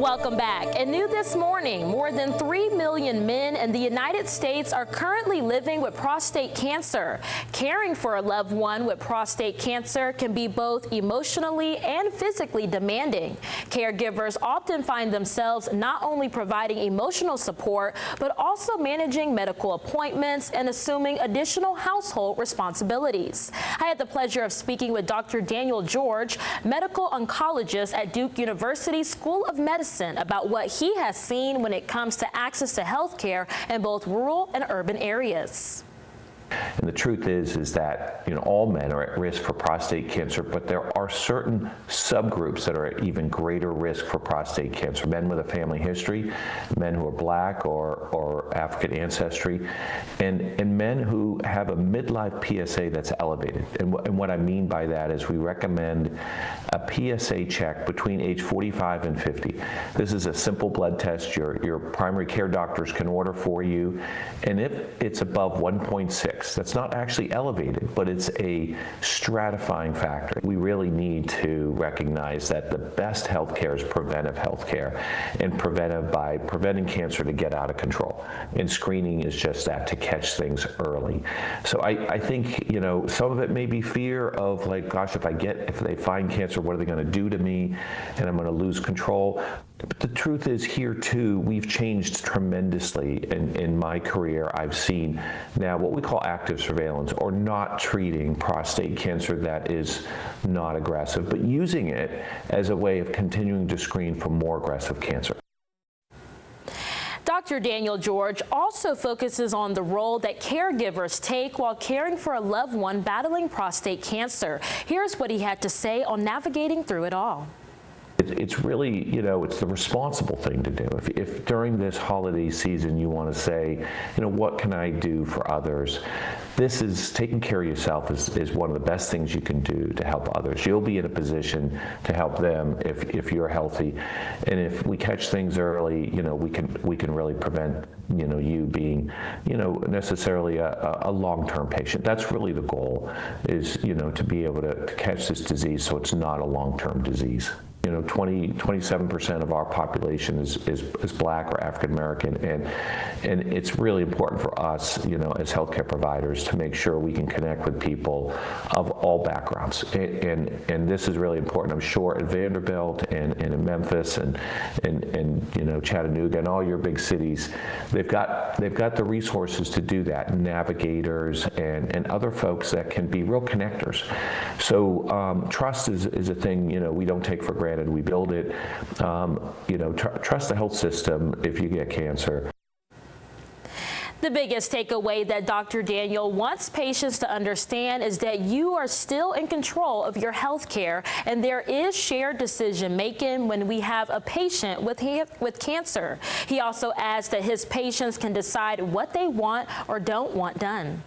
Welcome back. And new this morning, more than 3 million men in the United States are currently living with prostate cancer. Caring for a loved one with prostate cancer can be both emotionally and physically demanding. Caregivers often find themselves not only providing emotional support, but also managing medical appointments and assuming additional household responsibilities. I had the pleasure of speaking with Dr. Daniel George, medical oncologist at Duke University School of Medicine, about what he has seen when it comes to access to health care in both rural and urban areas. And the truth is that all men are at risk for prostate cancer, but there are certain subgroups that are at even greater risk for prostate cancer. Men with a family history, men who are black or African ancestry, and men who have a midlife PSA that's elevated. And what I mean by that is we recommend a PSA check between age 45 and 50. This is a simple blood test your primary care doctors can order for you, and if it's above 1.6, that's not actually elevated, but it's a stratifying factor. We really need to recognize that the best health care is preventive health care, and preventive by preventing cancer to get out of control. And screening is just that, to catch things early. So I think, some of it may be fear of like, gosh, if they find cancer, what are they going to do to me? And I'm going to lose control. But the truth is here too, we've changed tremendously. In my career, I've seen now what we call active surveillance, or not treating prostate cancer that is not aggressive, but using it as a way of continuing to screen for more aggressive cancer. Dr. Daniel George also focuses on the role that caregivers take while caring for a loved one battling prostate cancer. Here's what he had to say on navigating through it all. It's really, it's the responsible thing to do. If during this holiday season you want to say, what can I do for others? This is taking care of yourself is one of the best things you can do to help others. You'll be in a position to help them if you're healthy, and if we catch things early, we can really prevent you being necessarily a long-term patient. That's really the goal, is to be able to catch this disease so it's not a long-term disease. 27% of our population is black or African American, and it's really important for us, as healthcare providers, to make sure we can connect with people of all backgrounds. And this is really important. I'm sure at Vanderbilt and in Memphis and Chattanooga and all your big cities, they've got the resources to do that. Navigators and other folks that can be real connectors. So trust is a thing we don't take for granted. We build it. Trust the health system if you get cancer. The biggest takeaway that Dr. Daniel wants patients to understand is that you are still in control of your health care, and there is shared decision making when we have a patient with cancer. He also adds that his patients can decide what they want or don't want done.